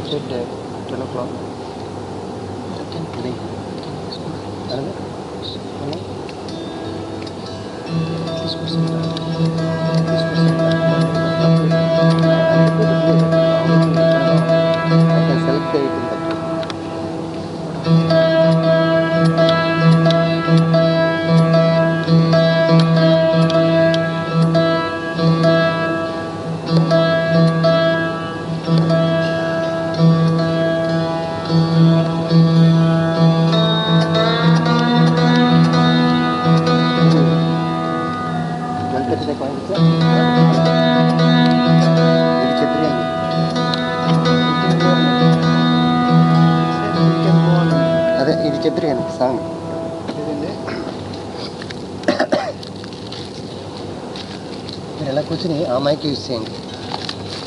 said 12 o'clock. I can select the 18:30. అదే ఇది చెప్పారు కానీ సాంగ్ మీరు ఎలా కూర్చుని ఆ మైక్ యూజ్ చేయండి.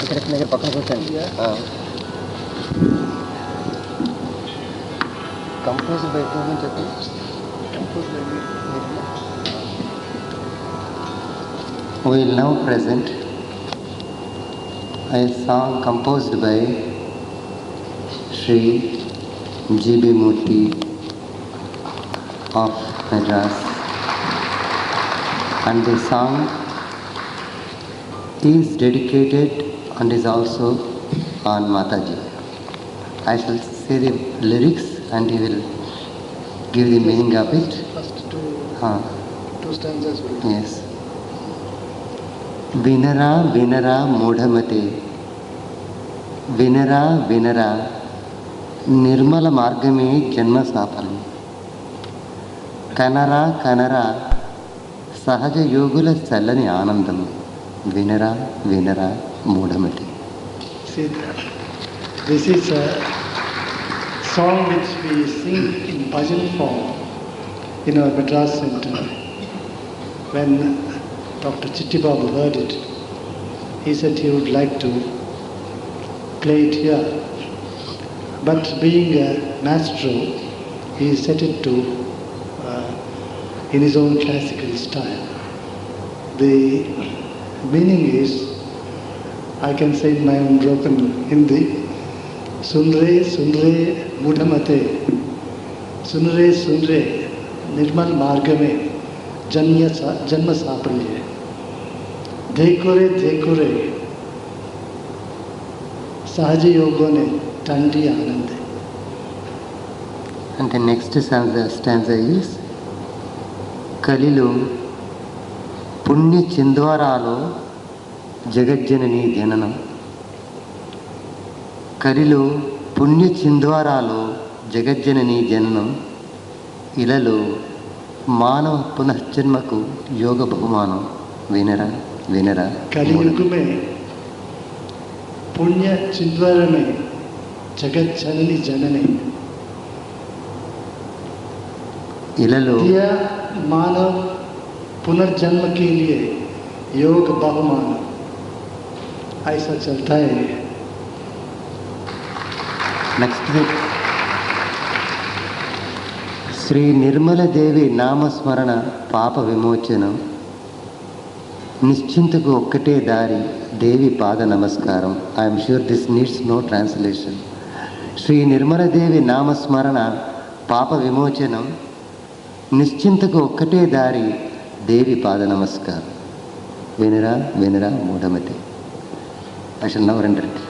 ఇక్కడ దగ్గర పక్కన కూర్చోండి. కంపోజ్ బై టూ అని చెప్పి compose by we will now present a song composed by Shri G.B. Murthy of Madras, and the song is dedicated and is also on Mataji. I shall say the lyrics and he will give the meaning of it. First two stanzas will be. Yes. వినరా వినరా మూఢమతే, వినరా వినరా నిర్మల మార్గమే జన్మ సాఫల్యం, కనరా కనరా సహజ యోగుల చల్లని ఆనందం, వినరా వినరా మూఢమతే. See, this is a song which we sing in bhajan form in our Madras center. When Dr. Chittibabu heard it, he said he would like to play it here. But being a maestro, he set it to in his own classical style. The meaning is, I can say in my own broken Hindi, Sunre Sunre Mudhamate, Sunre Sunre Nirmal Margame Janma Sapalye, Dekore Dekore Sahaja Yogone Tandi Anande. And the next stanza is Kalilu Punya Chindwaralo Jagadjanani Jananam. Kalilu Punya Chindwaralo Jagadjanani Jananam Ilalu मानव पुनर्जन्म को योग बहुमानो, विनरा विनरा. कलियुग में पुण्य चिंद्वार में जगत जननी जननी इललो दिया मानव पुनर्जन्म के लिए योग बहुमान. ऐसा चलता है. नेक्स्ट శ్రీ నిర్మల దేవి నామస్మరణ పాప విమోచనం, నిశ్చింతకు ఒక్కటే దారి దేవి పాద నమస్కారం. I'm sure this needs no translation. Shri Nirmala Devi నామస్మరణ పాప విమోచనం, నిశ్చింతకు ఒక్కటే దారి దేవి పాద నమస్కారం, వినరా వినరా మూఢమతి. I shall now render it.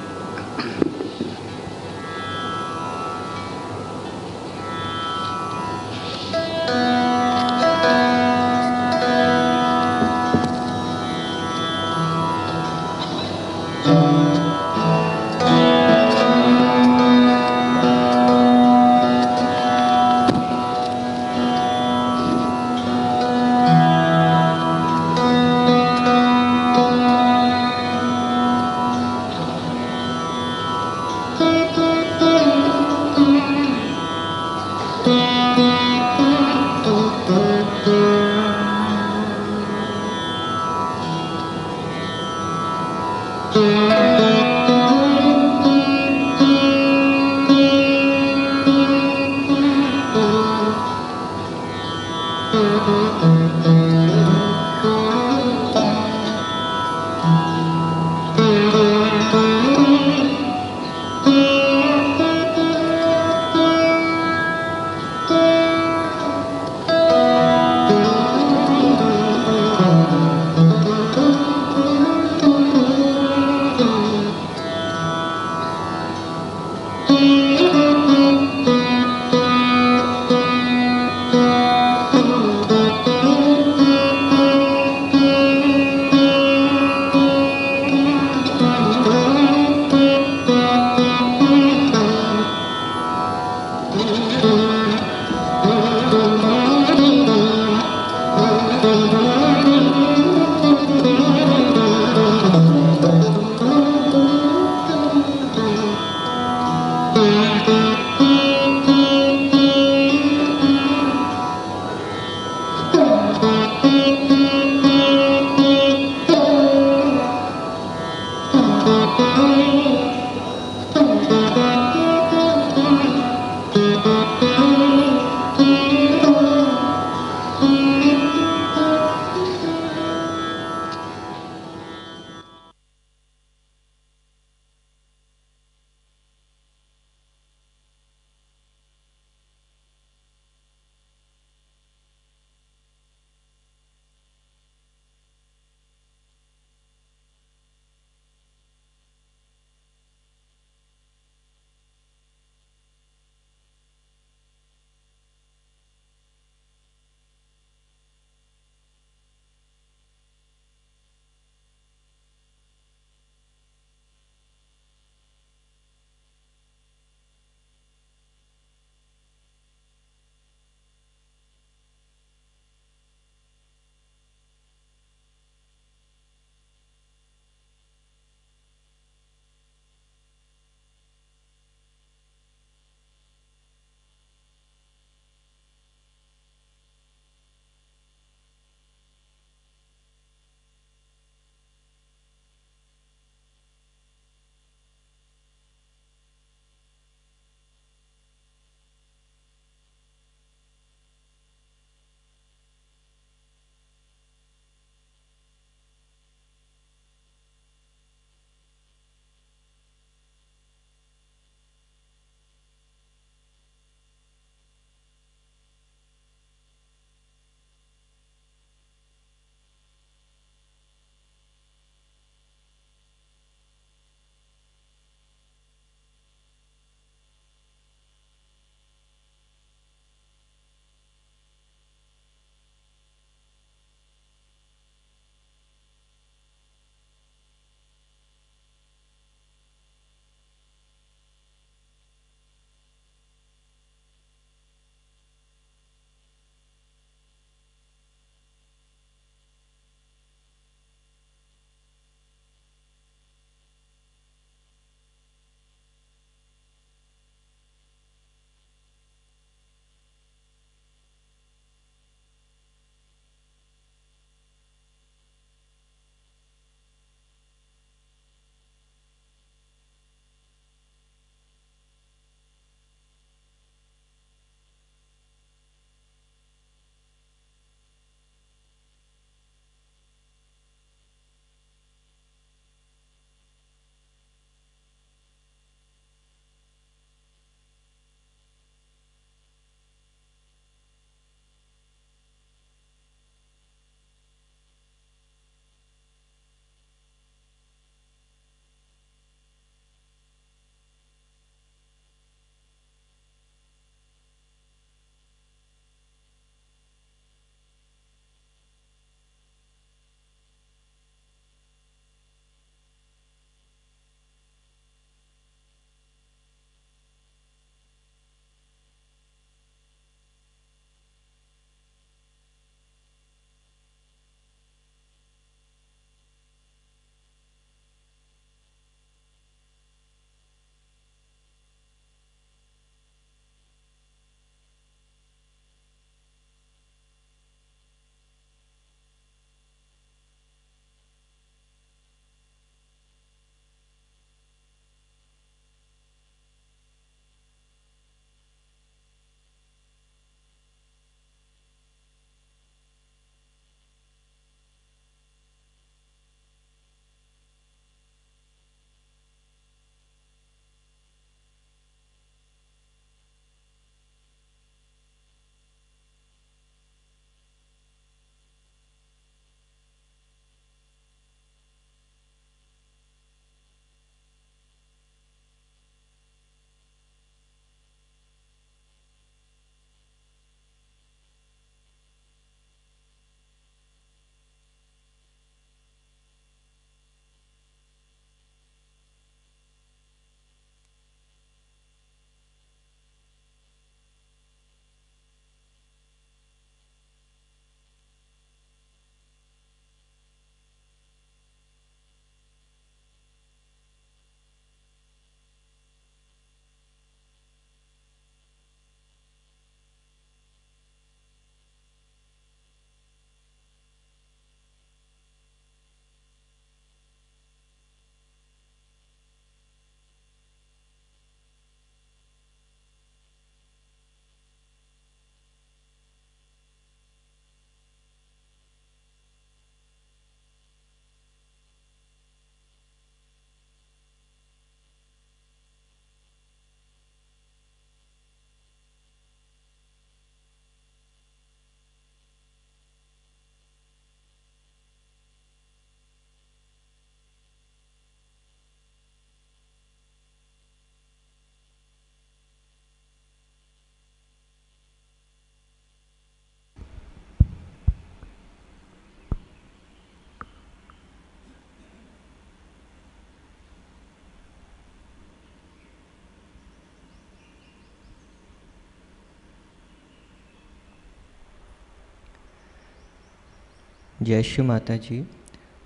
जय श्री माता जी।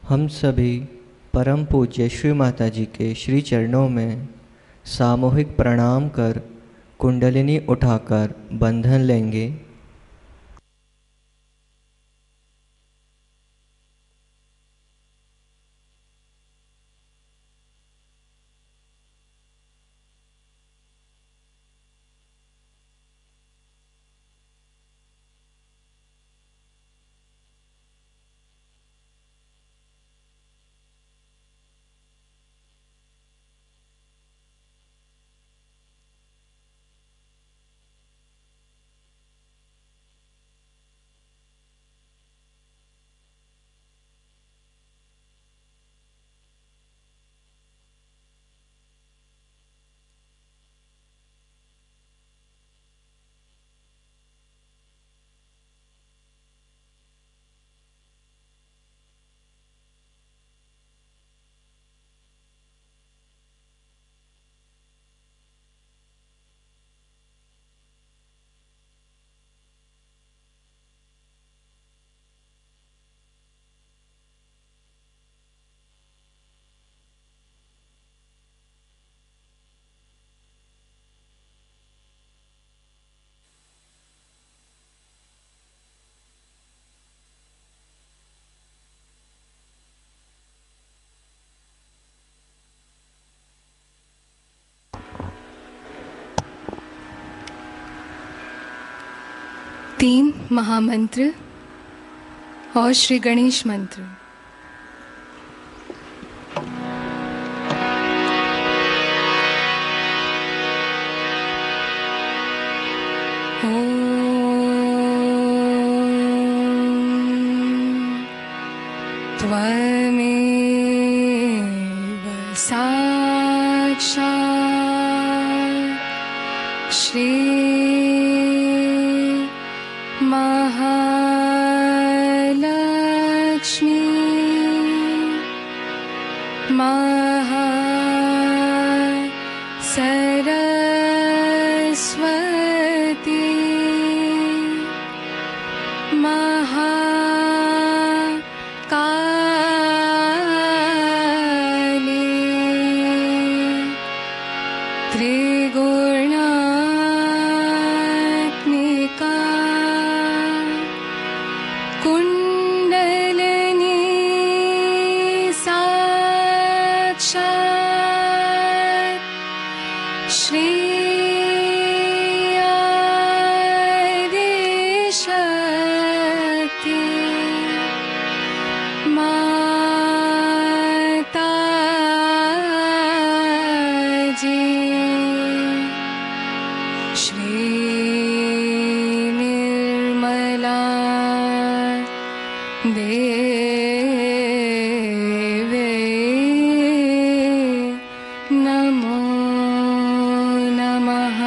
हम सभी परम पूज्य श्री माता जी के श्री चरणों में सामूहिक प्रणाम कर कुंडलिनी उठाकर बंधन लेंगे। तीन महामंत्र और श्री गणेश मंत्र। त्वमेव साक्षात् श्री महालक्ष्मी सरस्वती महाकाली त्रिगुणात्मिका कुंडलिनी साक्षात् श्री आदिशक्ति माता जी। श्री निर्मला देवे नमो नमः।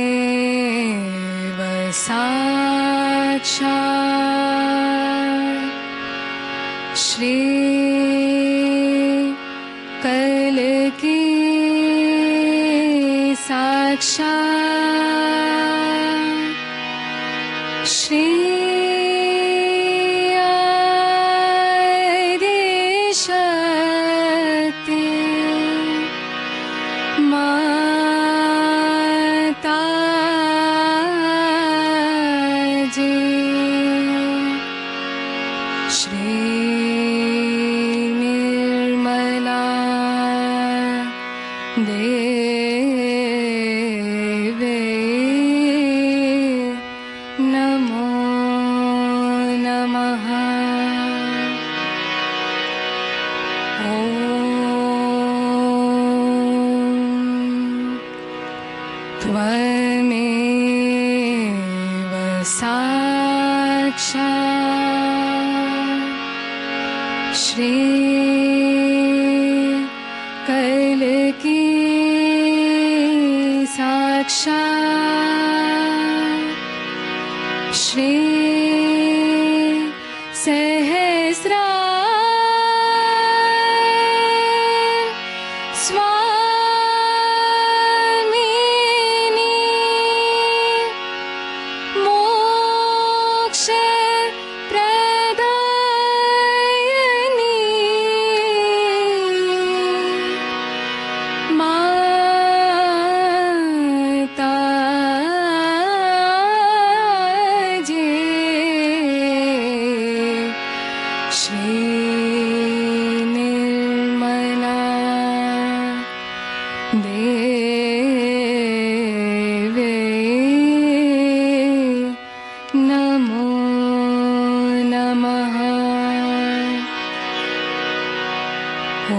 त्वमेव साक्षात् श्री कल्की साक्षात् श्री आदिशक्ति माता जी। श्री निर्मला देवे नमो नमः। त्वमेव साक्षात् श्री कल्की साक्षात् श्री सहस्रार स्वामी देवे नमो नमः। ॐ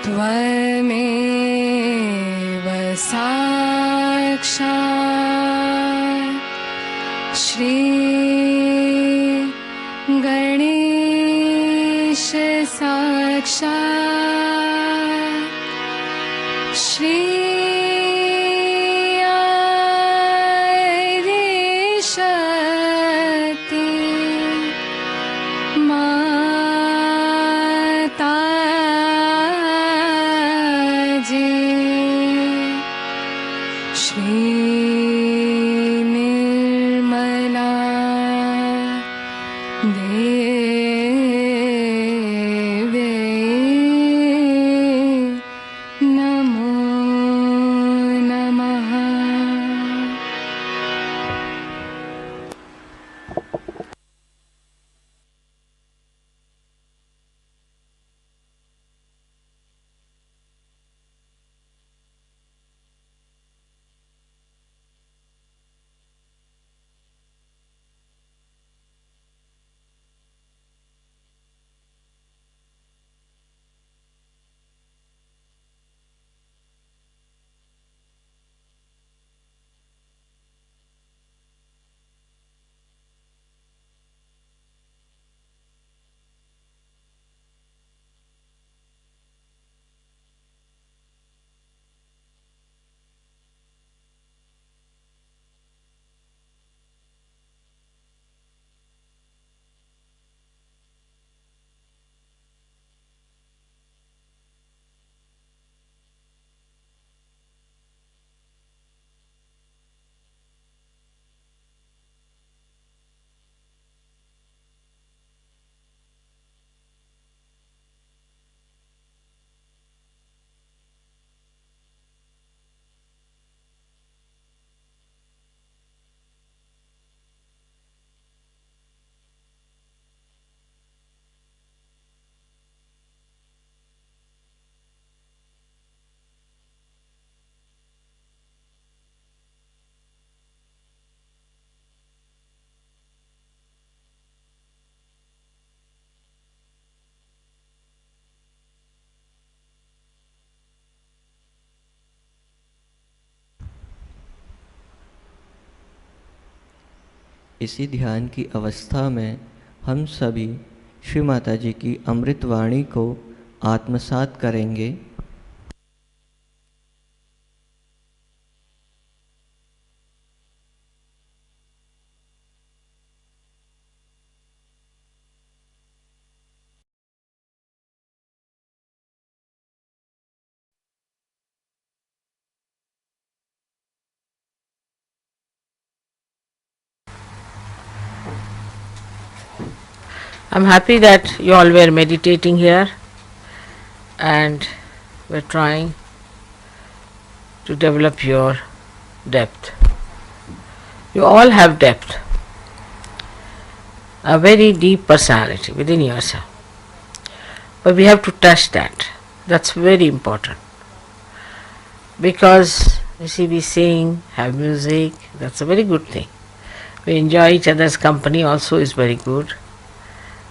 त्वमेव साक्षात् श्री गणेश साक्षात् श्री आदिशक्ति माताजी श्री निर्मला देवे नमो नमः। इसी ध्यान की अवस्था में हम सभी श्री माता जी की अमृत वाणी को आत्मसात करेंगे। I'm happy that you all were meditating here and were trying to develop your depth. You all have depth, a very deep personality within yourself. But we have to touch that. That's very important. Because you see, we sing, have music, that's a very good thing. We enjoy each other's company also is very good.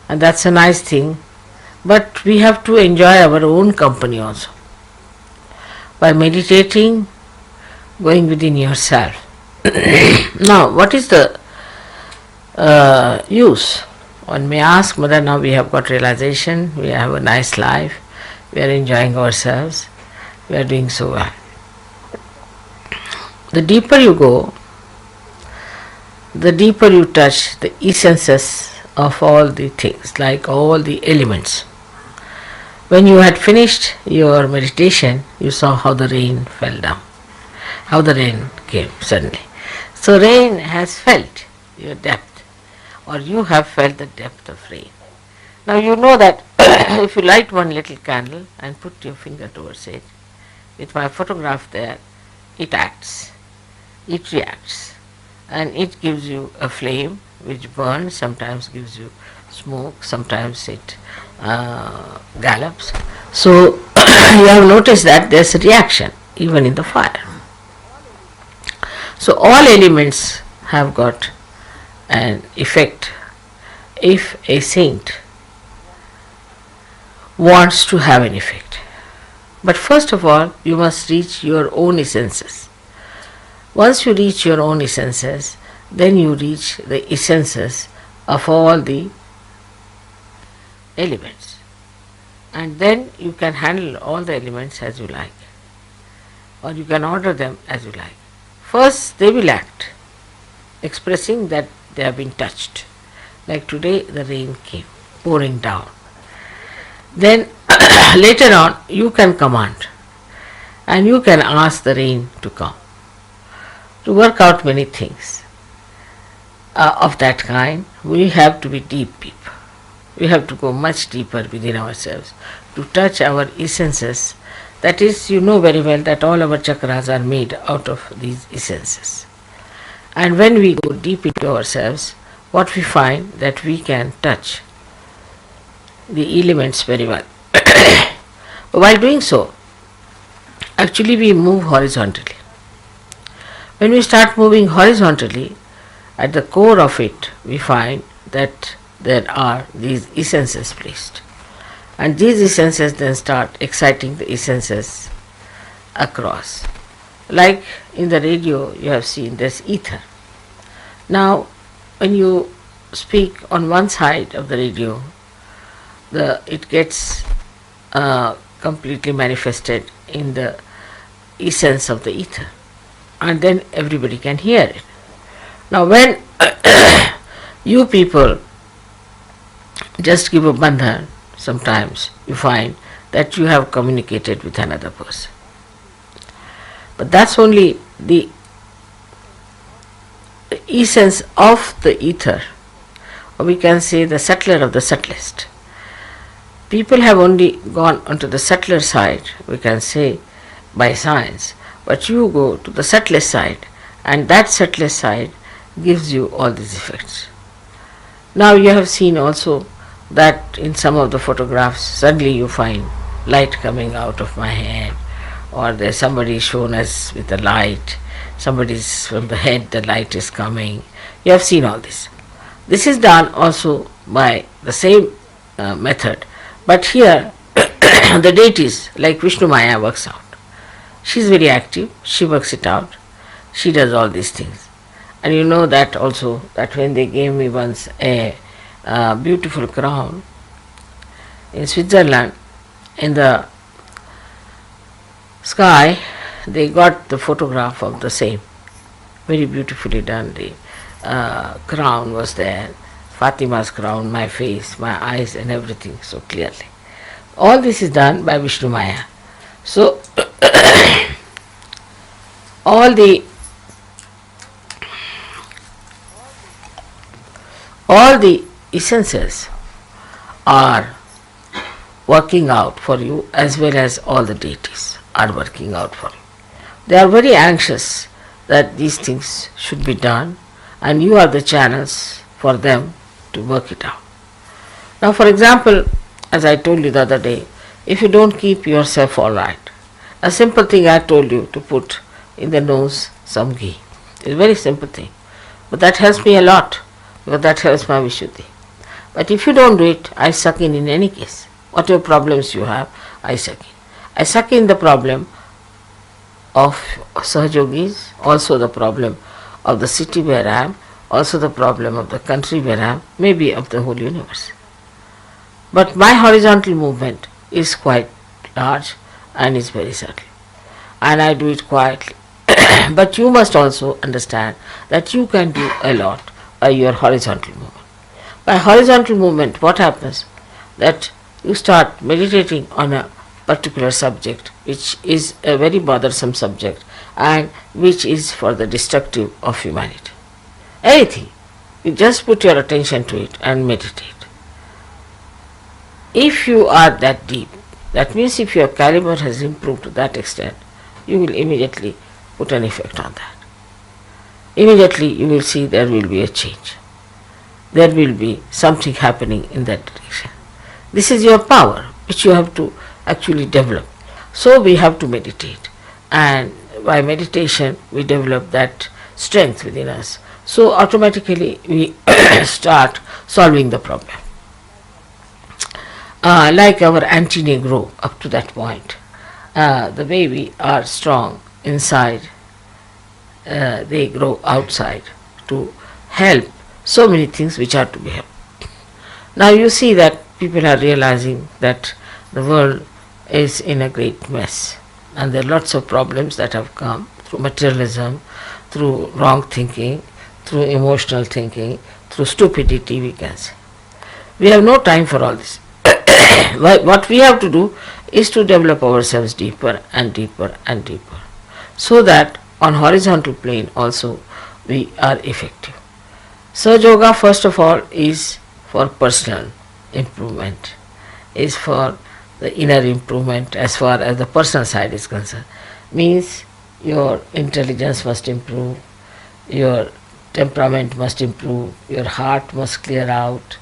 And that's a nice thing. But we have to enjoy our own company also. By meditating, going within yourself. Now, what is the use? One may ask, Mother, now we have got realization, we have a nice life, we are enjoying ourselves, we are doing so well. The deeper you go, the deeper you touch the essences of all the things, like all the elements. When you had finished your meditation, you saw how the rain fell down, how the rain came suddenly. So rain has felt your depth, or you have felt the depth of rain. Now you know that if you light one little candle and put your finger towards it, with my photograph there, it acts, it reacts, and it gives you a flame which burns, sometimes gives you smoke, sometimes it gallops. So you have noticed that there's a reaction even in the fire. So all elements have got an effect if a saint wants to have an effect. But first of all, you must reach your own essences. Once you reach your own essences, then you reach the essences of all the elements. And then you can handle all the elements as you like, or you can order them as you like. First, they will act, expressing that they have been touched. Like today, the rain came pouring down. Then later on, you can command and you can ask the rain to come, to work out many things of that kind. We have to be deep people. We have to go much deeper within ourselves to touch our essences. That is, you know very well that all our chakras are made out of these essences. And when we go deep into ourselves, what we find that we can touch the elements very well. While doing so, actually we move horizontally. When we start moving horizontally, at the core of it, we find that there are these essences placed. And these essences then start exciting the essences across. Like in the radio, you have seen there's ether. Now, when you speak on one side of the radio, it gets completely manifested in the essence of the ether, and then everybody can hear it. Now, when you people just give a bandhan, sometimes you find that you have communicated with another person. But that's only the essence of the ether, or we can say the subtler of the subtlest. People have only gone onto the subtler side, we can say, by science, but you go to the subtlest side, and that subtlest side gives you all these effects. Now you have seen also that in some of the photographs, suddenly you find light coming out of my head, or there's somebody shown us with a light, somebody's from the head, the light is coming. You have seen all this. This is done also by the same method, but here the deities like Vishnu Maya works out. She is very active, she works it out, she does all these things. And you know that also, that when they gave me once a beautiful crown in Switzerland, in the sky, they got the photograph of the same, very beautifully done. The crown was there, Fatima's crown, my face, my eyes and everything so clearly. All this is done by Vishnu Maya. So all the essences are working out for you, as well as all the deities are working out for you. They are very anxious that these things should be done, and you are the channels for them to work it out. Now, for example, as I told you the other day, if you don't keep yourself all right, a simple thing I told you to put in the nose some ghee. It's a very simple thing, but that helps me a lot, because that helps my Vishuddhi. But if you don't do it, I suck in any case. Whatever problems you have, I suck in. I suck in the problem of Sahajogis, also the problem of the city where I am, also the problem of the country where I am, maybe of the whole universe. But my horizontal movement is quite large and is very subtle, and I do it quietly. But you must also understand that you can do a lot by your horizontal movement. By horizontal movement, what happens? That you start meditating on a particular subject, which is a very bothersome subject and which is for the destructive of humanity. Anything, you just put your attention to it and meditate. If you are that deep, that means if your caliber has improved to that extent, you will immediately put an effect on that. Immediately you will see there will be a change. there will be something happening in that direction. This is your power which you have to actually develop. So we have to meditate, and by meditation we develop that strength within us. So automatically we start solving the problem. Like our antennae grow up to that point. The way we are strong inside, they grow outside to help so many things which are to be helped. Now you see that people are realizing that the world is in a great mess, and there are lots of problems that have come through materialism, through wrong thinking, through emotional thinking, through stupidity, we can say. We have no time for all this. What we have to do is to develop ourselves deeper and deeper and deeper, so that on horizontal plane also we are effective. Surge Yoga, first of all, is for personal improvement, is for the inner improvement as far as the personal side is concerned. Means your intelligence must improve, your temperament must improve, your heart must clear out,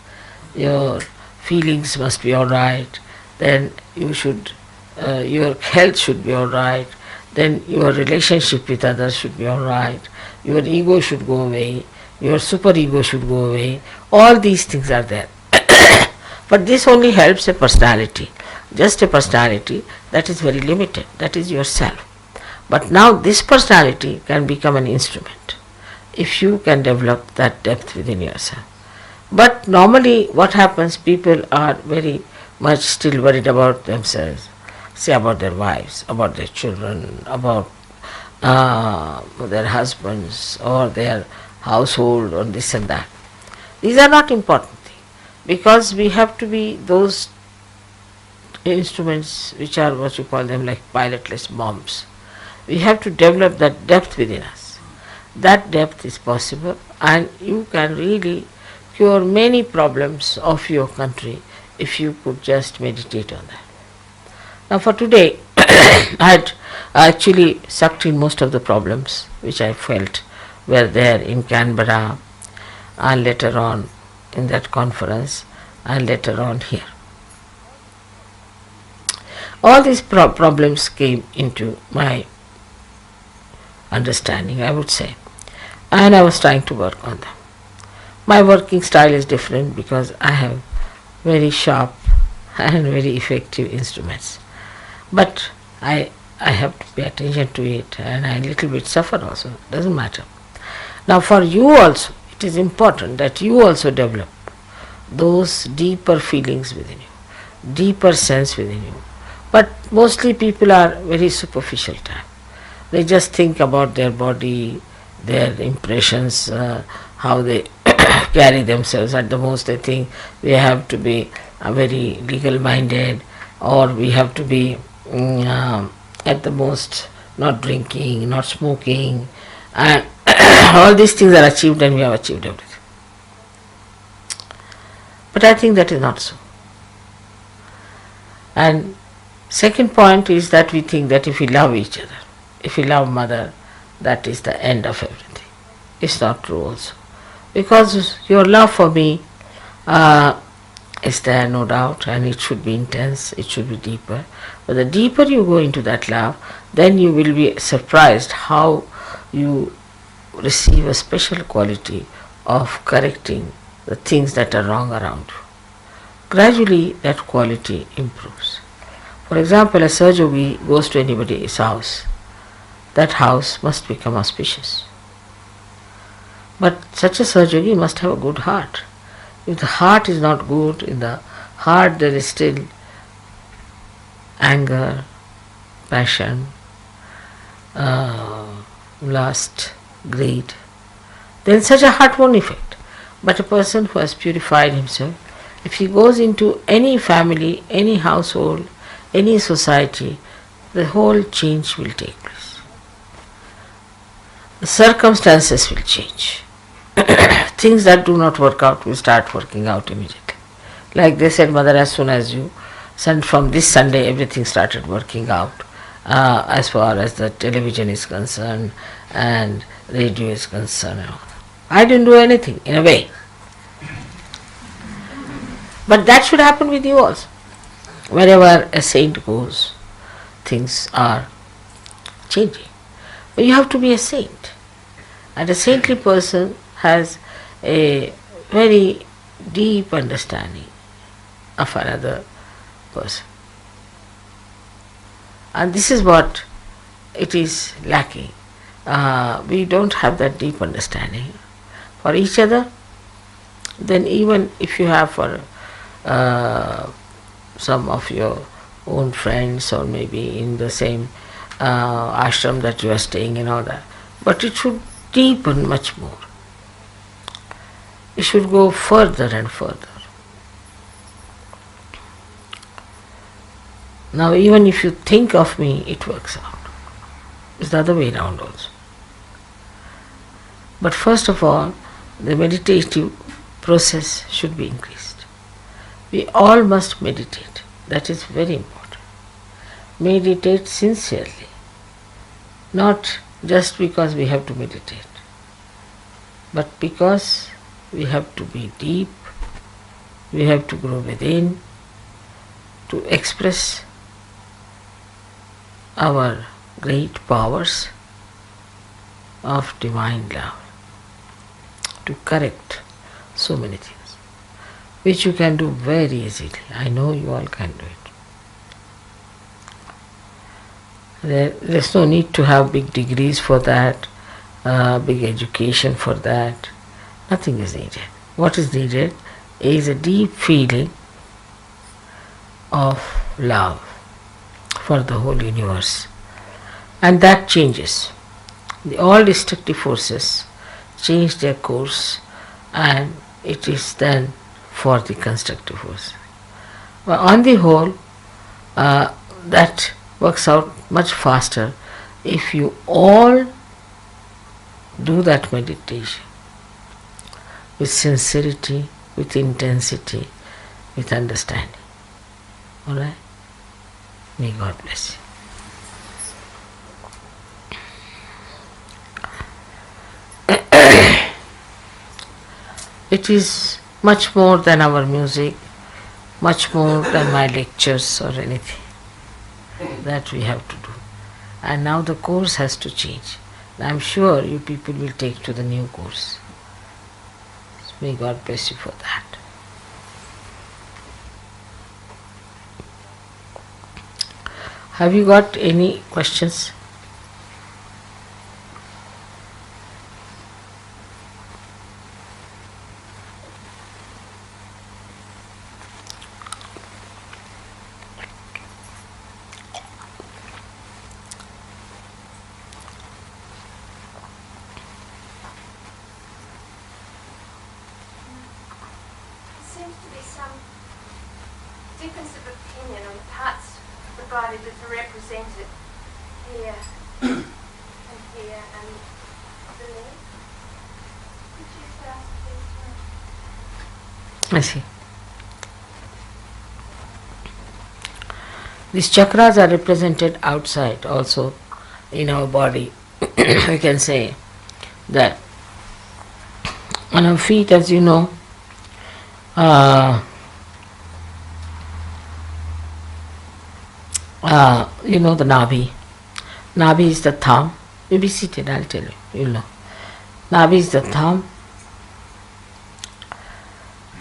your feelings must be all right, then you should, your health should be all right, then your relationship with others should be all right, your ego should go away, your superego should go away. All these things are there. But this only helps a personality, just a personality that is very limited, that is yourself. But now this personality can become an instrument if you can develop that depth within yourself. But normally what happens, people are very much still worried about themselves, say about their wives, about their children, about their husbands or their household or this and that. These are not important things, because we have to be those instruments which are what you call them like pilotless bombs. We have to develop that depth within us. That depth is possible, and you can really cure many problems of your country if you could just meditate on that. Now for today, I had actually sucked in most of the problems which I felt were there in Canberra, and later on in that conference, and later on here. All these problems came into my understanding, I would say, and I was trying to work on them. My working style is different because I have very sharp and very effective instruments, but I have to pay attention to it, and I a little bit suffer also, doesn't matter. Now for you also, it is important that you also develop those deeper feelings within you, deeper sense within you. But mostly people are very superficial type. They just think about their body, their impressions, how they carry themselves. At the most they think we have to be very legal minded, or we have to be at the most not drinking, not smoking, and all these things are achieved and we have achieved everything. But I think that is not so. And second point is that we think that if we love each other, if we love mother, that is the end of everything. It's not true also. Because your love for me is there, no doubt, and it should be intense, it should be deeper. But the deeper you go into that love, then you will be surprised how you receive a special quality of correcting the things that are wrong around you. Gradually that quality improves. For example, a surge yogi goes to anybody's house, that house must become auspicious. But such a surge yogi must have a good heart. If the heart is not good, in the heart there is still anger, passion, lust, greed, then such a heart won't affect. But a person who has purified himself, if he goes into any family, any household, any society, the whole change will take place. The circumstances will change. Things that do not work out will start working out immediately. Like they said, mother, as soon as you sent from this Sunday, everything started working out as far as the television is concerned and radio is concerned. I didn't do anything in a way. But that should happen with you also. Wherever a saint goes, things are changing. But you have to be a saint. And a saintly person has a very deep understanding of another person. And this is what it is lacking. We don't have that deep understanding for each other. Then even if you have for some of your own friends, or maybe in the same ashram that you are staying in, all that, but it should deepen much more. It should go further and further. Now even if you think of me, it works out. It's the other way around also. But first of all, the meditative process should be increased. We all must meditate. That is very important. Meditate sincerely. Not just because we have to meditate, but because we have to be deep, we have to grow within, to express our great powers of divine love, to correct so many things, which you can do very easily. I know you all can do it. There's no need to have big degrees for that, big education for that. Nothing is needed. What is needed is a deep feeling of love for the whole universe. And that changes. All destructive forces change their course, and it is then for the constructive force. But on the whole, that works out much faster if you all do that meditation with sincerity, with intensity, with understanding. Alright? May God bless you. It is much more than our music, much more than my lectures or anything that we have to do. And now the course has to change. And I'm sure you people will take to the new course. May God bless you for that. Have you got any questions? Seems to be some difference of opinion on the parts of the body that are represented here and here and the leg. Could you start please? I see. These chakras are represented outside also in our body. We can say that on our feet, as you know, you know the Nabi. Nabi is the thumb. You be seated, I'll tell you. You'll know. Nabi is the thumb.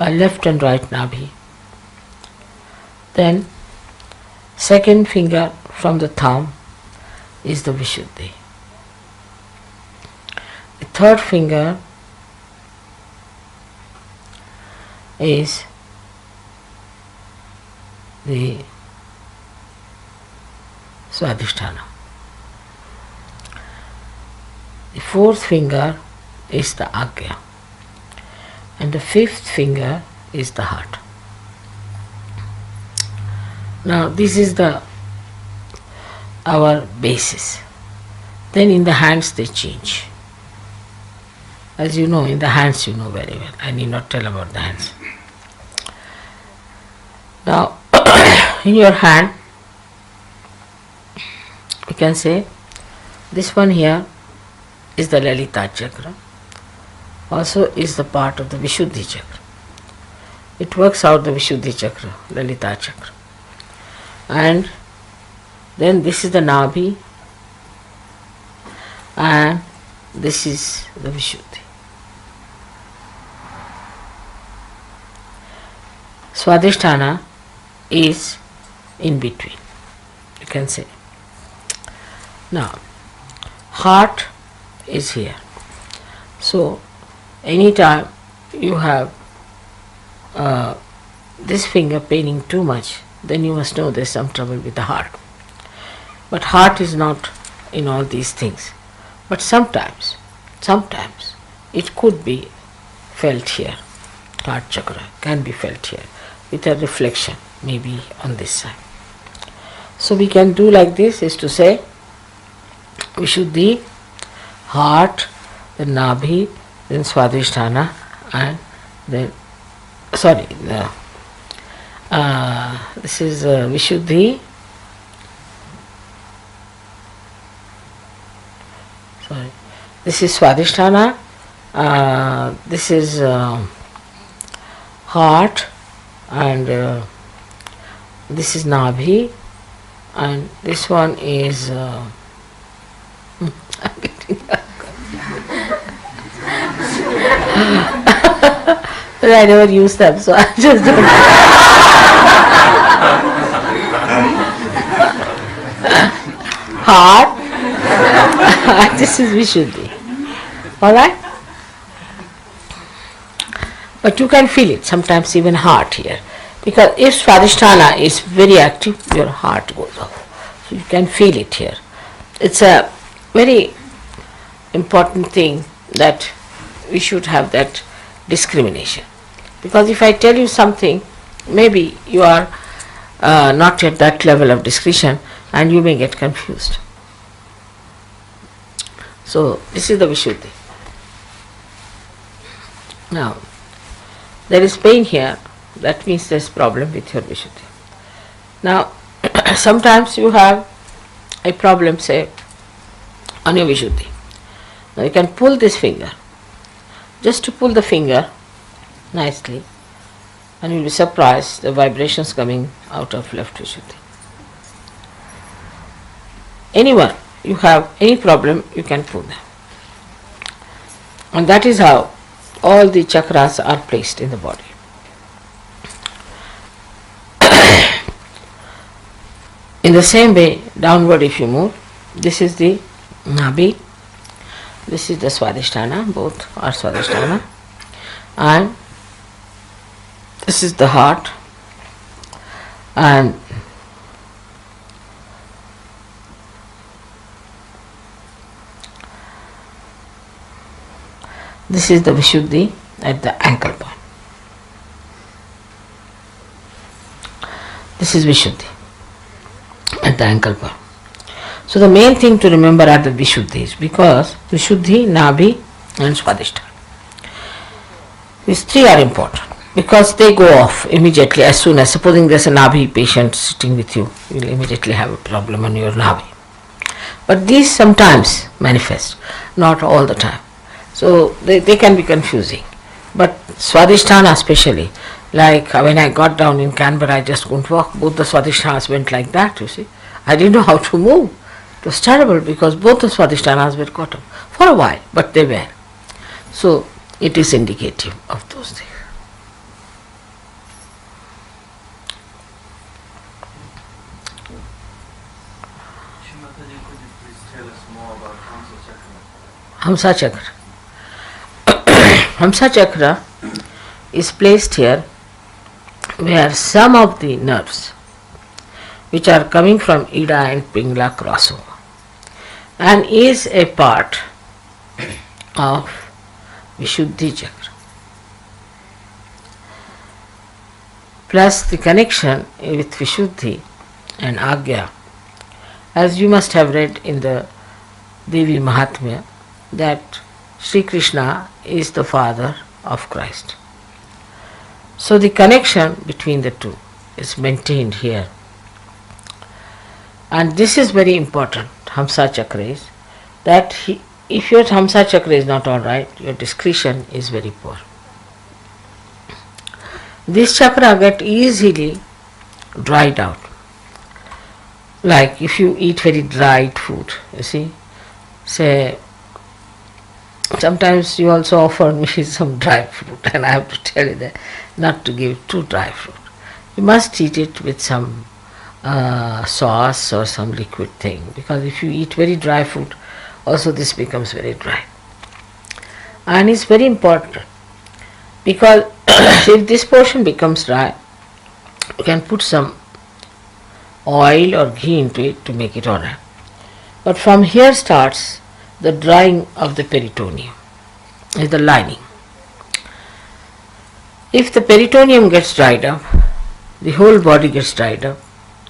Left and right Nabi. Then second finger from the thumb is the Vishuddhi. The third finger is the Swadhisthana. The fourth finger is the Agya. And the fifth finger is the heart. Now this is our basis. Then in the hands they change. As you know, in the hands you know very well. I need not tell about the hands. Now in your hand, you can say this one here is the Lalita chakra, also is the part of the Vishuddhi chakra. it works out the Vishuddhi Chakra, Lalita Chakra. And then this is the Nabhi, and this is the Vishuddhi. Swadhisthana is in between, you can say. Now, heart is here. So, anytime you have this finger paining too much, then you must know there is some trouble with the heart. But heart is not in all these things. But sometimes it could be felt here. Heart chakra can be felt here with a reflection, maybe on this side. So we can do like this, is to say Vishuddhi, heart, then Nabhi, then Swadhisthana, and then this is Vishuddhi, this is Swadhisthana, this is heart, and this is Nabhi, and this one is but I never use them, so I just don't. Heart, this is Vishuddhi. Alright? But you can feel it, sometimes even heart here. Because if Swadhisthana is very active, your heart goes off. So you can feel it here. It's a very important thing that we should have that discrimination. Because if I tell you something, maybe you are not at that level of discretion and you may get confused. So this is the Vishuddhi. Now, there is pain here, that means there is problem with your Vishuddhi. Now, sometimes you have a problem, say, on your Vishuddhi. Now you can pull this finger, just to pull the finger nicely, and you will be surprised the vibrations coming out of left Vishuddhi. Anyone, you have any problem, you can pull them. And that is how all the chakras are placed in the body. In the same way, downward if you move, this is the Nabhi, this is the Swadhisthana, both are Swadhisthana, and this is the heart, and this is the Vishuddhi at the ankle point. This is Vishuddhi at the ankle point. So the main thing to remember are the Vishuddhis, because Vishuddhi, Nabhi and Swadhisthana. These three are important because they go off immediately as soon as, supposing there's a Nabhi patient sitting with you, you will immediately have a problem on your Nabhi. But these sometimes manifest, not all the time. So they can be confusing. But Swadhisthana especially, like when I got down in Canberra, I just couldn't walk. Both the Swadhisthhanas went like that, you see. I didn't know how to move. It was terrible because both the Swadhisthhanas were caught up for a while, but they were. So it is indicative of those things. Hamsa Chakra. Hamsa Chakra is placed here where some of the nerves which are coming from Ida and Pingala cross over and is a part of Vishuddhi Chakra. Plus the connection with Vishuddhi and Agya, as you must have read in the Devi Mahatmya, that Shri Krishna is the father of Christ. So the connection between the two is maintained here. And this is very important, Hamsa Chakra is, that if your Hamsa Chakra is not alright, your discretion is very poor. this chakra get easily dried out. Like if you eat very dried food, you see, say, sometimes you also offer me some dry fruit, and I have to tell you that not to give too dry fruit. You must eat it with some sauce or some liquid thing, because if you eat very dry food, also this becomes very dry. And it's very important, because if this portion becomes dry, you can put some oil or ghee into it to make it alright. But from here starts the drying of the peritoneum, is the lining. If the peritoneum gets dried up, the whole body gets dried up.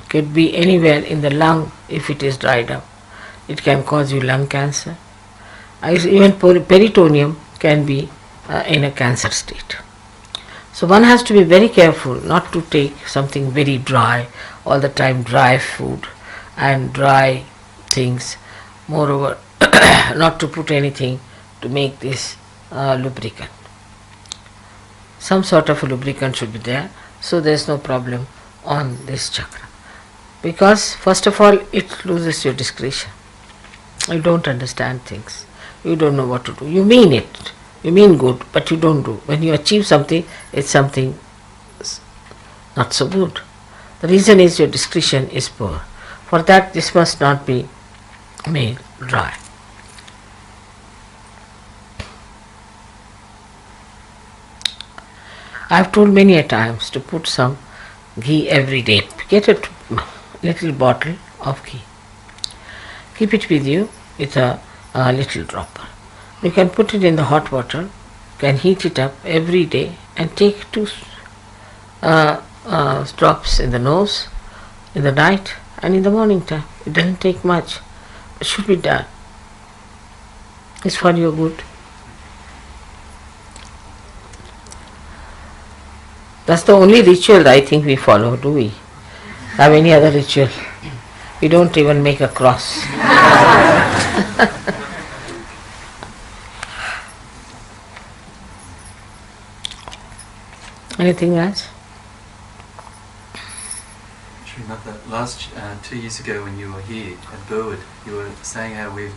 Could be anywhere in the lung. If it is dried up, it can cause you lung cancer. Even peritoneum can be in a cancer state. So one has to be very careful not to take something very dry, all the time dry food and dry things. Moreover, not to put anything to make this lubricant. Some sort of a lubricant should be there, so there is no problem on this chakra. Because first of all, it loses your discretion. You don't understand things. You don't know what to do. You mean it. You mean good, but you don't do. When you achieve something, it's something not so good. The reason is your discretion is poor. For that, this must not be made dry. I have told many a times to put some ghee every day. Get a little bottle of ghee. Keep it with you with a little dropper. You can put it in the hot water, can heat it up every day and take 2 drops in the nose in the night and in the morning time. It doesn't take much. It should be done. It's for your good. That's the only ritual I think we follow, do we? Have any other ritual? We don't even make a cross. Anything else? Shrimata, last 2 years ago when you were here at Abode, you were saying how we've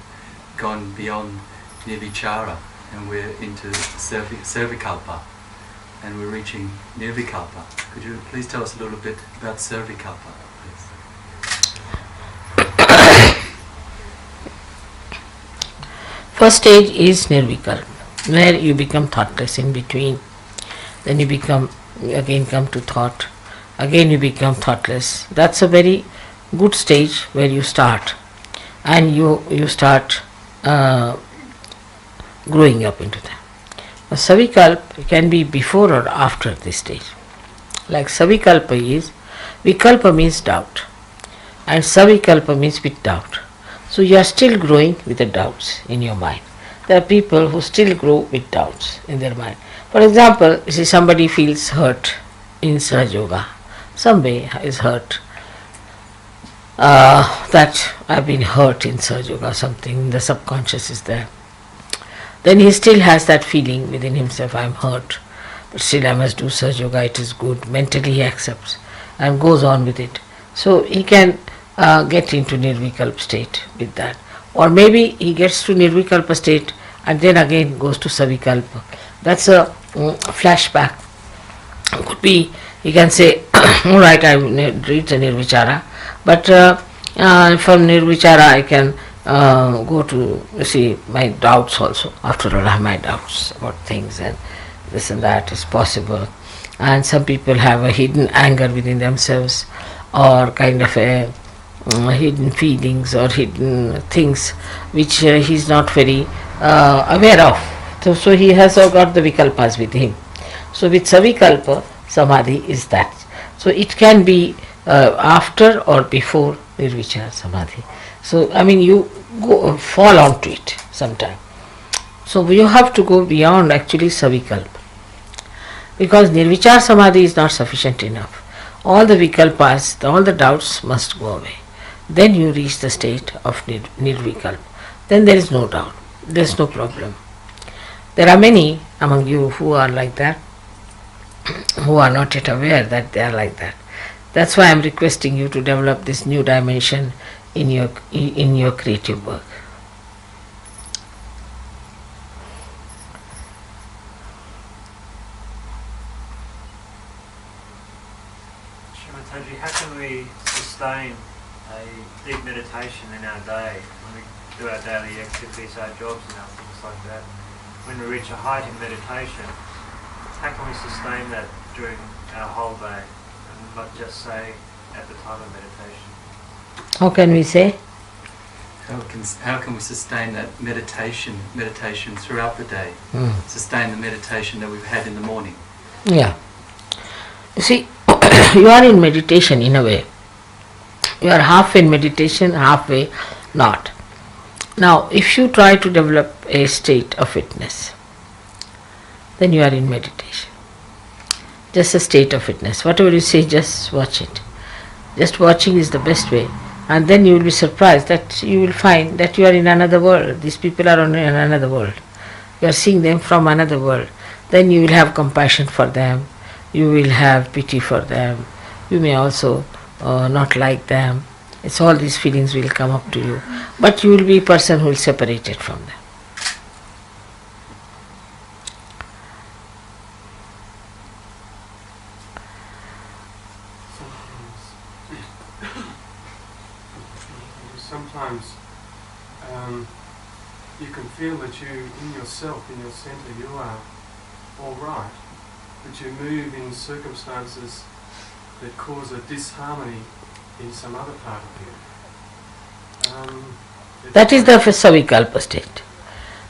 gone beyond Nirvichara and we're into Servikalpa and we're reaching Nirvikalpa. Could you please tell us a little bit about Servikalpa, please? First stage is Nirvikalpa, where you become thoughtless in between. Then you become, again come to thought, again you become thoughtless. That's a very good stage where you start, and you start growing up into that. Now, Savikalpa can be before or after this stage. Like Savikalpa is, Vikalpa means doubt, and Savikalpa means with doubt. So you are still growing with the doubts in your mind. There are people who still grow with doubts in their mind. For example, you see somebody feels hurt in Sahaja Yoga. Somebody is hurt that I've been hurt in Sahaja Yoga, something, the subconscious is there. Then he still has that feeling within himself, I'm hurt, but still I must do Sahaja Yoga, it is good. Mentally he accepts and goes on with it. So he can get into Nirvikalpa state with that. Or maybe he gets to Nirvikalpa state and then again goes to Savikalpa. That's a flashback. Could be, he can say, alright, I reached the Nirvichara, but from Nirvichara I can go to see my doubts also. After all, I have my doubts about things, and this and that is possible. And some people have a hidden anger within themselves, or kind of a hidden feelings or hidden things which he is not very aware of. So he has got the vikalpas with him. So with Savikalpa, Samadhi is that. So it can be after or before Nirvichara Samadhi. So I mean you fall onto it sometime. So you have to go beyond actually Savikalpa, because Nirvichara Samadhi is not sufficient enough. All the vikalpas, all the doubts must go away. Then you reach the state of Nirvikalpa. Then there is no doubt, there is no problem. There are many among you who are like that. who are not yet aware that they are like that. That's why I am requesting you to develop this new dimension in your creative work. Srimataji, how can we sustain a deep meditation in our day when we do our daily activities, our jobs and our things like that? When we reach a height in meditation, how can we sustain that during our whole day and not just say at the time of meditation? How can we say? How can we sustain that meditation throughout the day? Sustain the meditation that we've had in the morning. Yeah. You see, you are in meditation in a way. You are half in meditation, halfway not. Now, if you try to develop a state of fitness, then you are in meditation. Just a state of fitness. Whatever you say, just watch it. Just watching is the best way. And then you will be surprised that you will find that you are in another world. These people are in another world. You are seeing them from another world. Then you will have compassion for them. You will have pity for them. You may also not like them. It's all these feelings will come up to you. But you will be a person who will separate it from them. Sometimes you can feel that you, in yourself, in your centre, you are all right, but you move in circumstances that cause a disharmony in some other part of you. That is the Savikalpa state.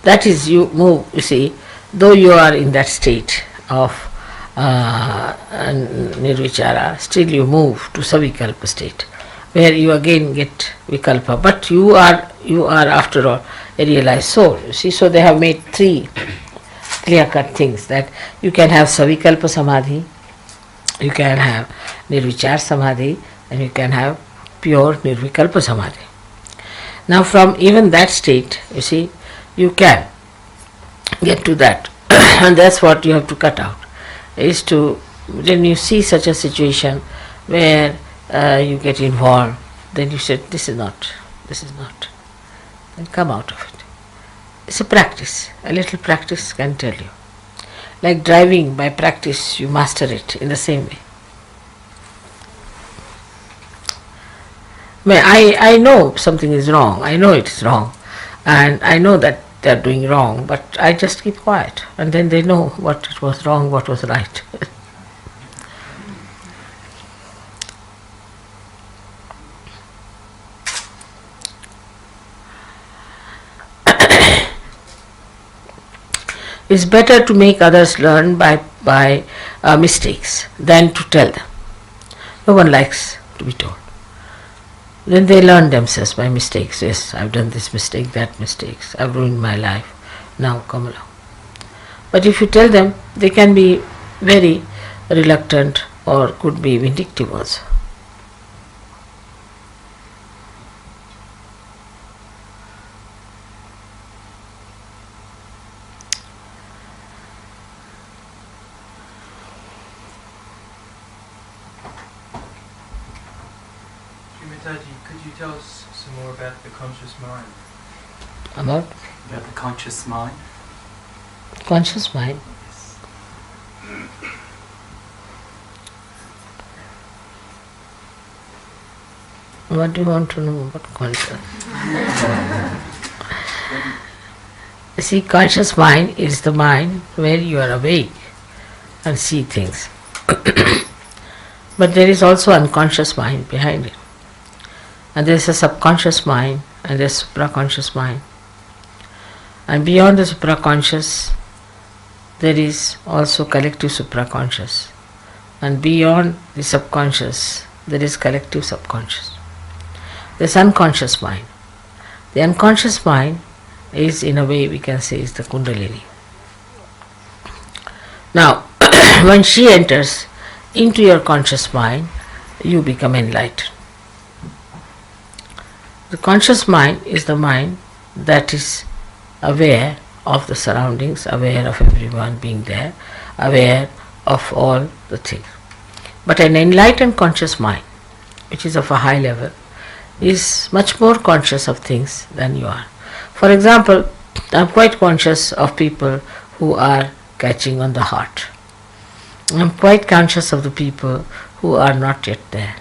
That is, you move, you see, though you are in that state of nirvichara, still you move to Savikalpa state, where you again get vikalpa. But you are after all a realized soul. You see, so they have made three clear-cut things, that you can have Savikalpa Samadhi, you can have Nirvichar Samadhi, and you can have pure Nirvikalpa Samadhi. Now from even that state, you see, you can get to that. And that's what you have to cut out, is to, when you see such a situation where you get involved, then you say, this is not, and come out of it. It's a practice. A little practice can tell you. Like driving, by practice you master it in the same way. I know something is wrong, I know it is wrong, and I know that they are doing wrong, but I just keep quiet, and then they know what was wrong, what was right. It's better to make others learn by mistakes than to tell them. No one likes to be told. Then they learn themselves by mistakes. Yes, I've done this mistake, that mistakes, I've ruined my life, now come along. But if you tell them, they can be very reluctant or could be vindictive also. Could you tell us some more about the conscious mind? About the conscious mind? Conscious mind? What do you want to know about conscious? See, conscious mind is the mind where you are awake and see things. But there is also unconscious mind behind it. And there is a subconscious mind and there is supraconscious mind. And beyond the supraconscious, there is also collective supraconscious. And beyond the subconscious, there is collective subconscious. There is unconscious mind. The unconscious mind is, in a way, we can say, is the Kundalini. Now, when she enters into your conscious mind, you become enlightened. The conscious mind is the mind that is aware of the surroundings, aware of everyone being there, aware of all the things. But an enlightened conscious mind, which is of a high level, is much more conscious of things than you are. For example, I am quite conscious of people who are catching on the heart. I am quite conscious of the people who are not yet there.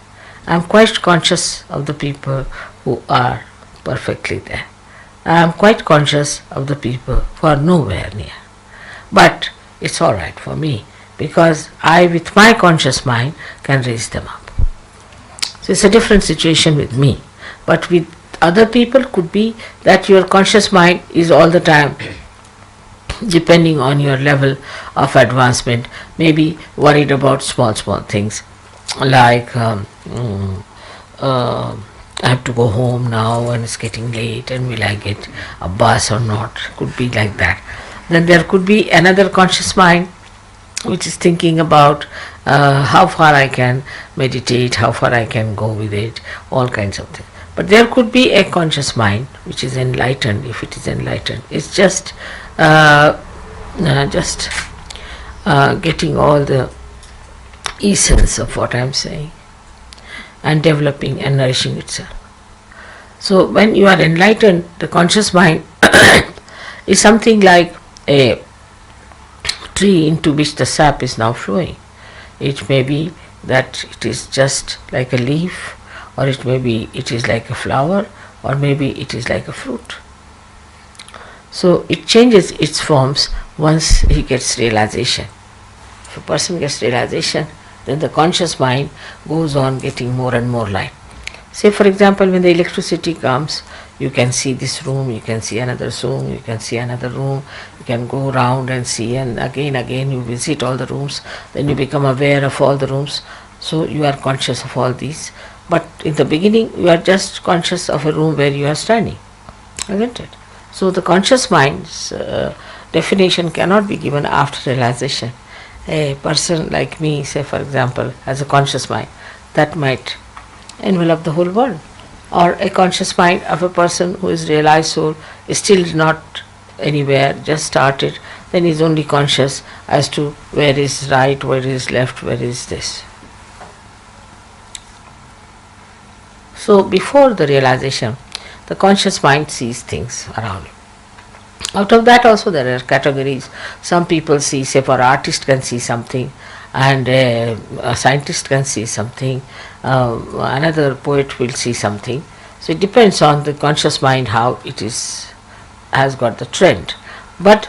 I am quite conscious of the people who are perfectly there. I am quite conscious of the people who are nowhere near. But it's all right for me, because I, with my conscious mind, can raise them up. So it's a different situation with me. But with other people, could be that your conscious mind is all the time, depending on your level of advancement, maybe worried about small things, like I have to go home now and it's getting late, and will I get a bus or not? Could be like that. Then there could be another conscious mind which is thinking about how far I can meditate, how far I can go with it, all kinds of things. But there could be a conscious mind which is enlightened. If it is enlightened, it's just getting all the essence of what I am saying and developing and nourishing itself. So when you are enlightened, the conscious mind is something like a tree into which the sap is now flowing. It may be that it is just like a leaf, or it may be it is like a flower, or maybe it is like a fruit. So it changes its forms once he gets realization. If a person gets realization, then the conscious mind goes on getting more and more light. Say for example, when the electricity comes, you can see this room, you can see another room, you can see another room, you can go around and see, and again you visit all the rooms, then you become aware of all the rooms. So you are conscious of all these. But in the beginning, you are just conscious of a room where you are standing, isn't it? So the conscious mind's definition cannot be given after realization. A person like me, say for example, has a conscious mind, that might envelop the whole world. Or a conscious mind of a person who is realized soul is still not anywhere, just started, then is only conscious as to where is right, where is left, where is this. So before the realization, the conscious mind sees things around him. Out of that also there are categories. Some people see, say for artist can see something, and a scientist can see something, another poet will see something. So it depends on the conscious mind how it has got the trend. But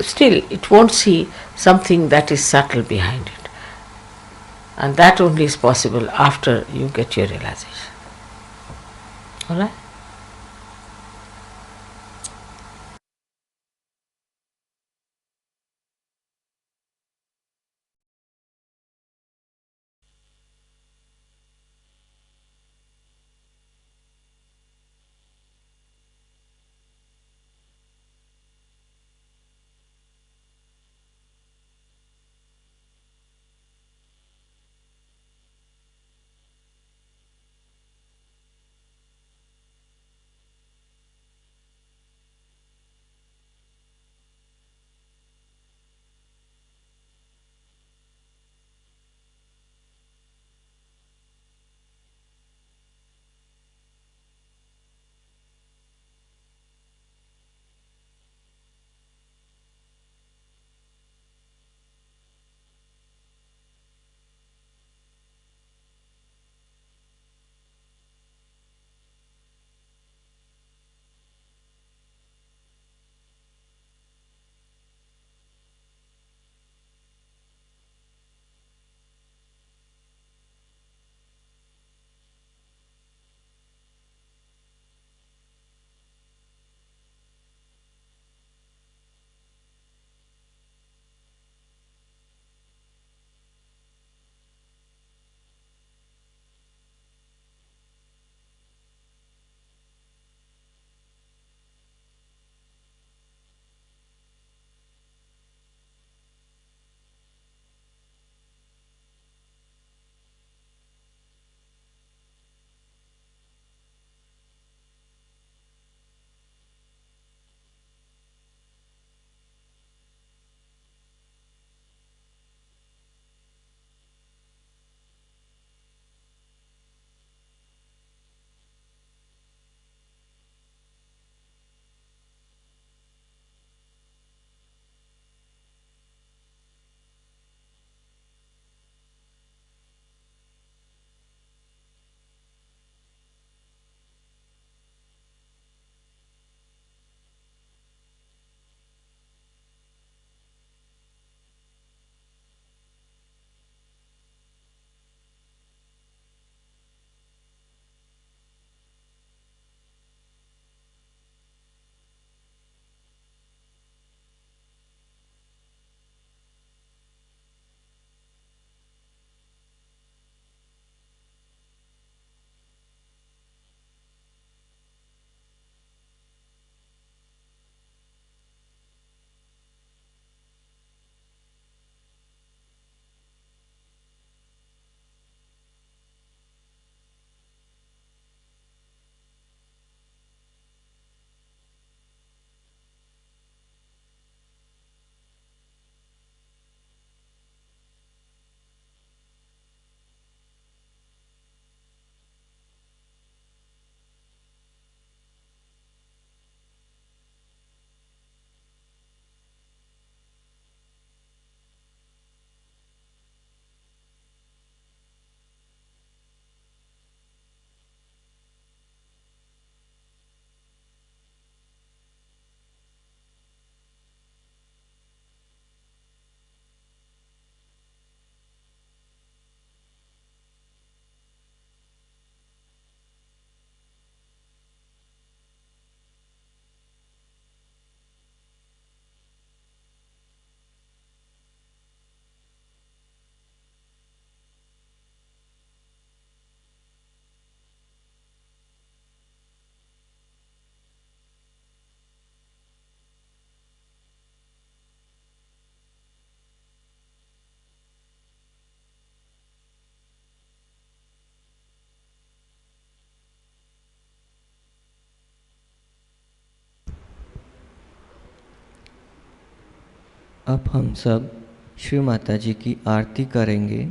still it won't see something that is subtle behind it. And that only is possible after you get your realization. Alright? अब हम सब श्री माता जी की आरती करेंगे।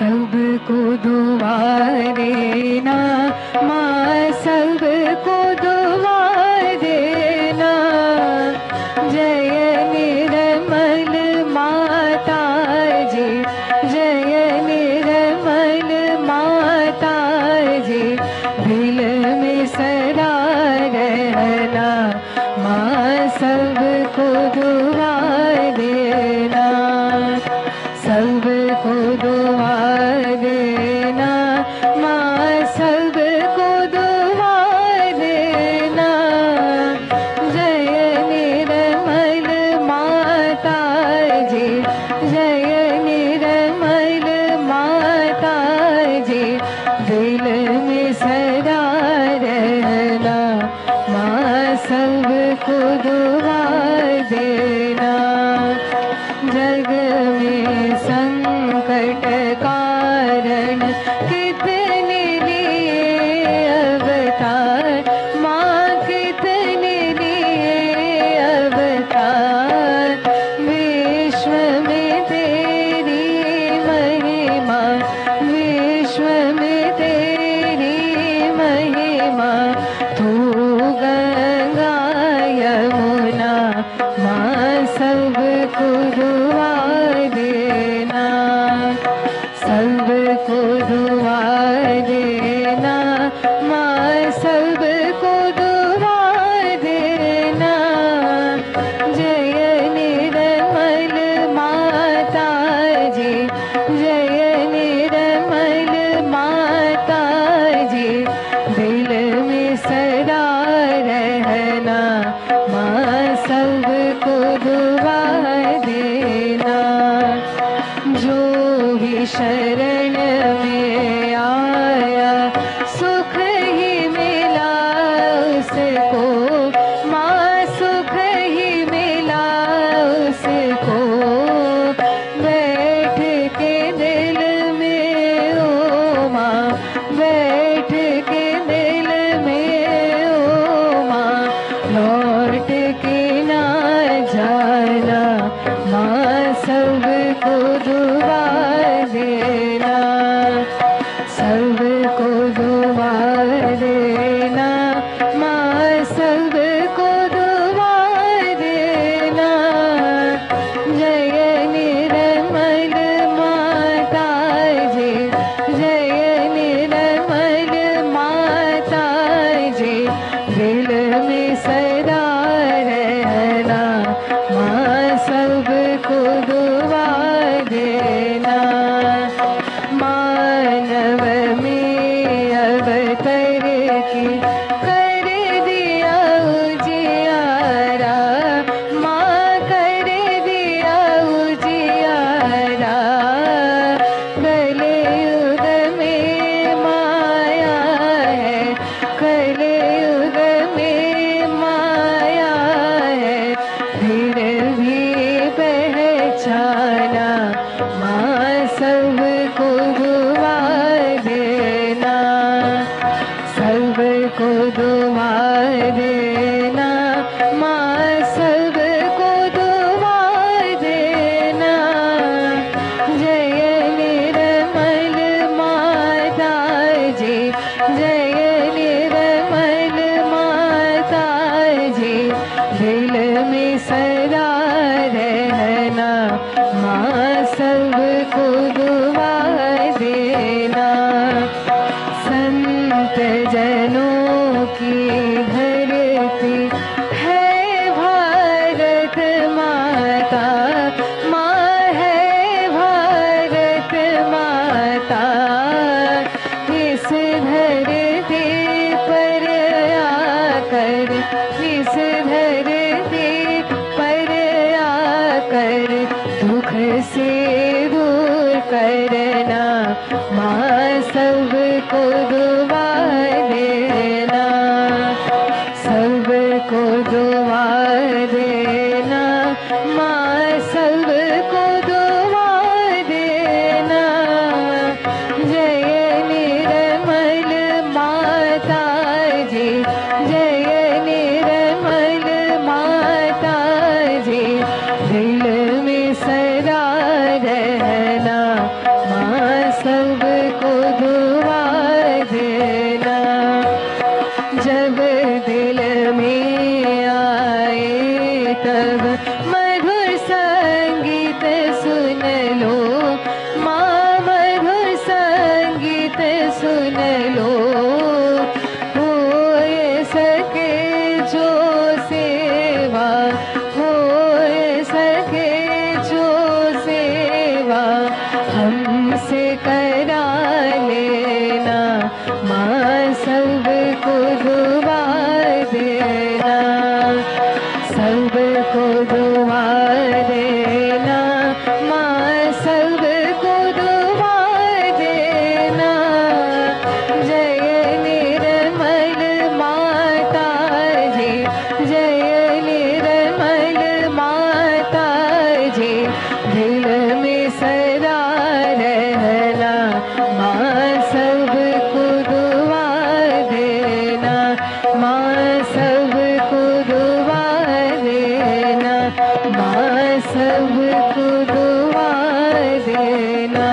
सबको दुआ देना माँ, सबको दुआ देना। जय निर्मल माता जी, जय निर्मल माता जी, दिल में सदा रहना माँ, सबको दुआ देना, सबको दुआ देना माँ, सबको दुआ देना। जय निर्मल माता जी, जय निर्मल माता जी, दिल में सदा रहना माँ, सबको दुआ देना। जग में संकट कारण कितने लिए अवतार माँ, कितने लिए अवतार। विश्व में तेरी महिमा, विश्व में तेरी महिमा। तू गंगा यमुना माँ, सबको दुआ देना, सबको दुआ देना माँ, सबको दुआ देना। जय निर्मल माता जी, जय निर्मल माता जी, दिल में सदा रहना माँ, सबको दुआ देना। जो भी शरण में आया सुख ही मिला उसको माँ, सुख ही मिला उसको। बैठ के दिल में ओ माँ, बैठ के दिल में ओ माँ, लौट के ना जाना माँ, सबको दुआ देना, सबको दुआ देना माँ, सबको दुआ देना। जय निर्मल माता जी, जय निर्मल माता जी, माँ सबको दुआ देना। संत जनों की धरती है भारत माता, माँ है भारत माता। इस धरती पर आकर, इस धरती पर आकर दुख से दूर करना। माँ सबको दुआ देना, सबको दुआ देना। माँ सबको दुआ देना। जय निर्मल माता जी, जय निर्मल माता जी। दिल में सदा रहना। माँ सबको दुआ देना। जब दिल में आए तब मधुर संगीत सुन लो। माँ मधुर संगीत सुन लो। हो सके जो सेवा, हो सके जो सेवा हमसे करा लेना। माँ सबको दुआ देना, सबको दुआ देना। माँ सबको दुआ देना। जय निर्मल माता जी, जय निर्मल माता जी। दिल में सदा रहना। माँ सबको दुआ देना, माँ सबको दुआ देना, माँ सबको दुआ देना।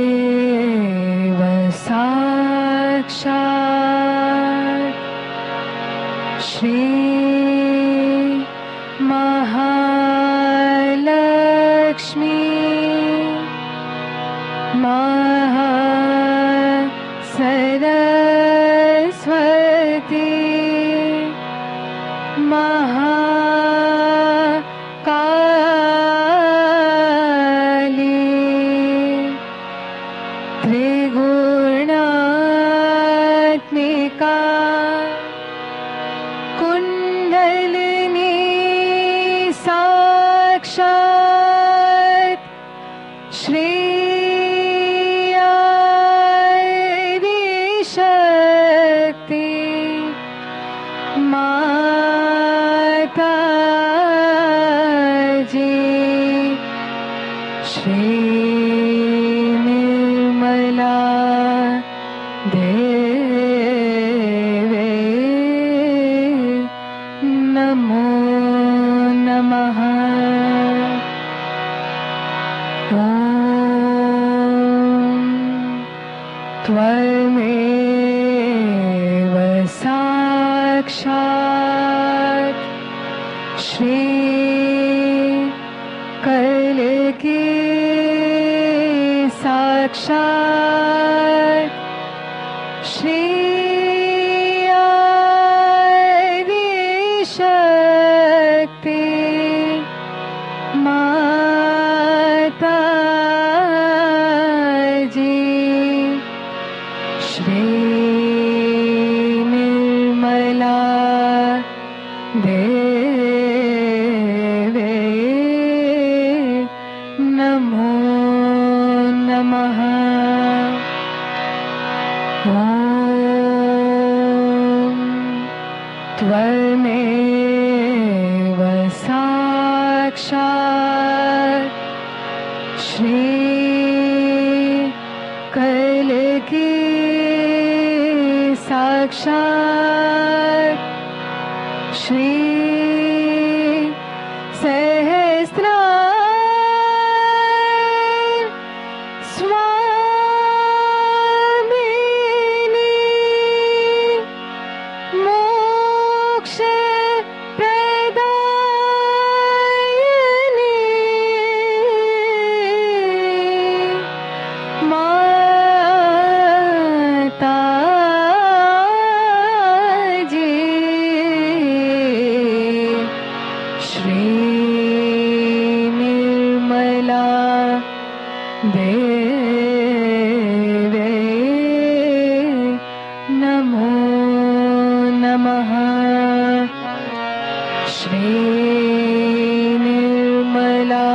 त्वमेव साक्षात् श्री महालक्ष्मी महासरस्वती महाकाली त्रिगुणात्मिका कुंडलिनी साक्षात् श्री शक्ति माता जी। श्री निर्मला देवी नमो नमः। त्वमेव साक्षात् श्री कल्की साक्षात् श्री आदिशक्ति माता जी। श्री निर्मला देवी नमो नमः। त्वमेव साक्षात् श्री की साक्षात श्री सहस्रार स्वामिनी मोक्ष प्रदायिनी माता जी श्री निर्मला देवे नमो नमः श्री निर्मला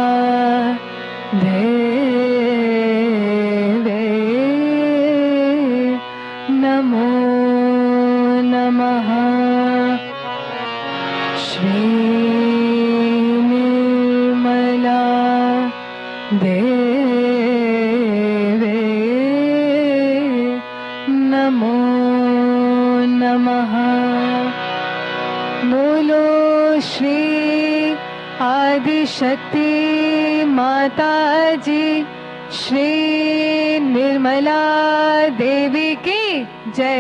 देवे नमो नमः श्री निर्मला देवे नमो नमः बोलो श्री आदिशक्ति माता जी श्री निर्मला देवी की जय।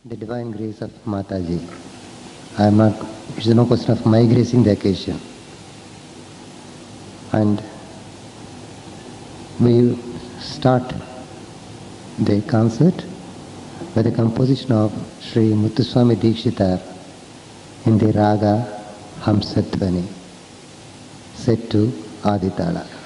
The divine grace of Mataji. I am not, it's no question of my gracing the occasion. And we start the concert by the composition of Shri Muthuswami Dikshitar in the raga Hamsa set to Aditala.